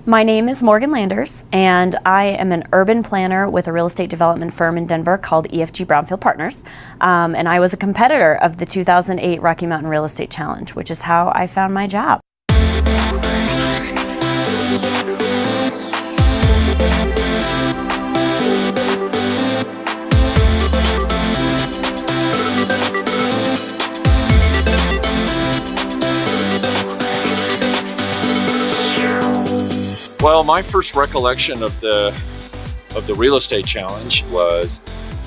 My name is Morgan Landers, and I am an urban planner with a real estate development firm in Denver called EFG Brownfield Partners. And I was a competitor of the 2008 Rocky Mountain Real Estate Challenge, which is how I found my job. Well, my first recollection of the real estate challenge was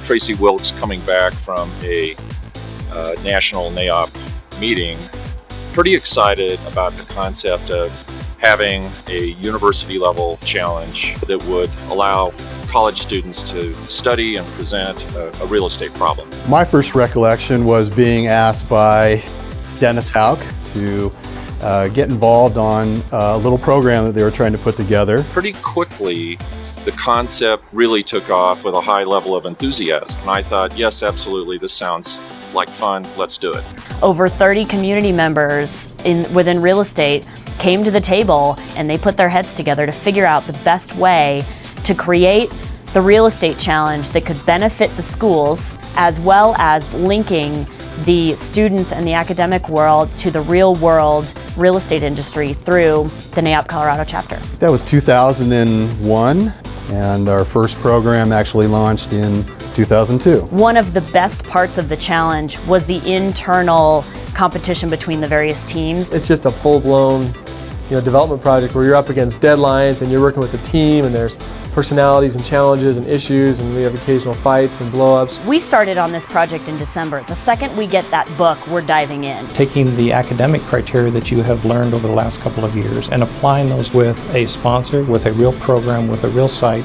Tracy Wilkes coming back from a national NAIOP meeting, pretty excited about the concept of having a university level challenge that would allow college students to study and present a real estate problem. My first recollection was being asked by Dennis Hauk to get involved on a little program that they were trying to put together. Pretty quickly, the concept really took off with a high level of enthusiasm. And I thought, yes, absolutely, this sounds like fun, let's do it. Over 30 community members within real estate came to the table and they put their heads together to figure out the best way to create the real estate challenge that could benefit the schools, as well as linking the students and the academic world to the real world real estate industry through the NAIOP Colorado Chapter. That was 2001, and our first program actually launched in 2002. One of the best parts of the challenge was the internal competition between the various teams. It's just a full-blown development project where you're up against deadlines and you're working with a team, and there's personalities and challenges and issues, and we have occasional fights and blow-ups. We started on this project in December. The second we get that book, we're diving in. Taking the academic criteria that you have learned over the last couple of years and applying those with a sponsor, with a real program, with a real site,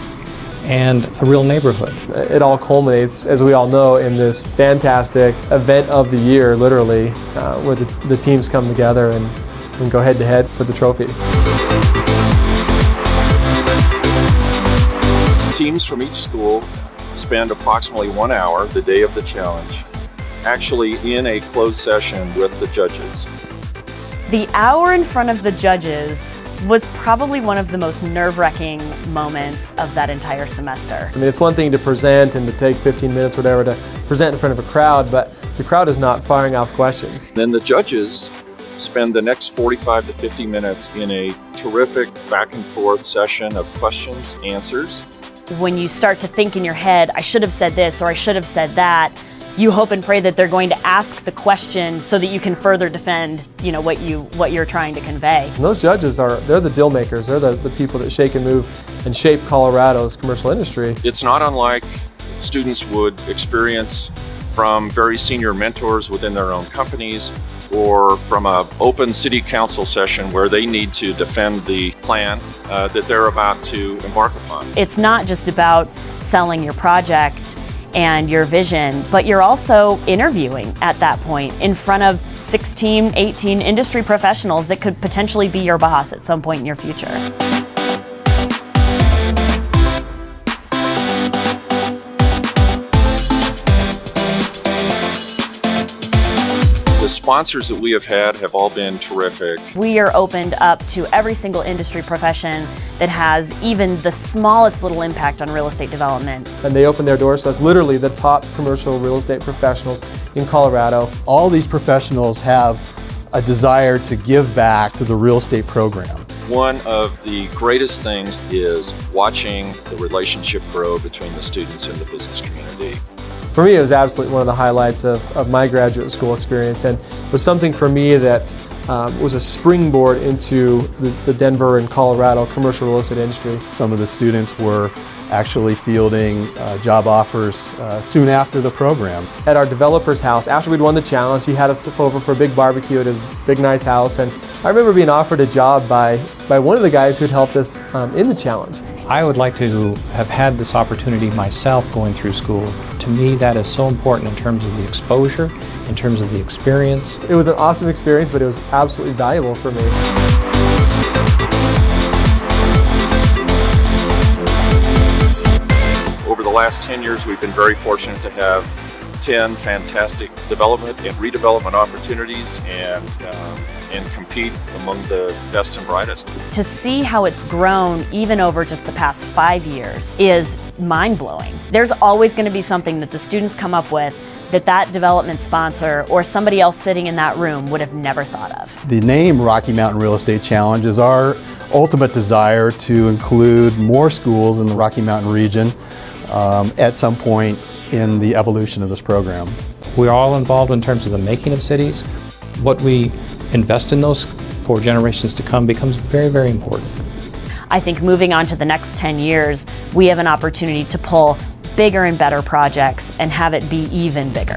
and a real neighborhood. It all culminates, as we all know, in this fantastic event of the year, literally, where the teams come together and go head-to-head for the trophy. Teams from each school spend approximately 1 hour the day of the challenge actually in a closed session with the judges. The hour in front of the judges was probably one of the most nerve-wracking moments of that entire semester. I mean, it's one thing to present and to take 15 minutes or whatever to present in front of a crowd, but the crowd is not firing off questions. Then the judges spend the next 45 to 50 minutes in a terrific back and forth session of questions, answers. When you start to think in your head, I should have said this or I should have said that, you hope and pray that they're going to ask the question so that you can further defend, what you're trying to convey. And those judges they're the deal makers. They're the people that shake and move and shape Colorado's commercial industry. It's not unlike students would experience from very senior mentors within their own companies, or from an open city council session where they need to defend the plan that they're about to embark upon. It's not just about selling your project and your vision, but you're also interviewing at that point in front of 16, 18 industry professionals that could potentially be your boss at some point in your future. The sponsors that we have had have all been terrific. We are opened up to every single industry profession that has even the smallest little impact on real estate development. And they open their doors to us, literally the top commercial real estate professionals in Colorado. All these professionals have a desire to give back to the real estate program. One of the greatest things is watching the relationship grow between the students and the business community. For me, it was absolutely one of the highlights of my graduate school experience, and was something for me that was a springboard into the Denver and Colorado commercial real estate industry. Some of the students were actually fielding job offers soon after the program. At our developer's house, after we'd won the challenge, he had us over for a big barbecue at his big nice house, and I remember being offered a job by one of the guys who'd helped us in the challenge. I would like to have had this opportunity myself going through school. To me, that is so important in terms of the exposure, in terms of the experience. It was an awesome experience, but it was absolutely valuable for me. Over the last 10 years, we've been very fortunate to have 10 fantastic development and redevelopment opportunities and compete among the best and brightest. To see how it's grown even over just the past 5 years is mind-blowing. There's always going to be something that the students come up with that development sponsor or somebody else sitting in that room would have never thought of. The name Rocky Mountain Real Estate Challenge is our ultimate desire to include more schools in the Rocky Mountain region at some point in the evolution of this program. We're all involved in terms of the making of cities. What we invest in those for generations to come becomes very, very important. I think moving on to the next 10 years, we have an opportunity to pull bigger and better projects and have it be even bigger.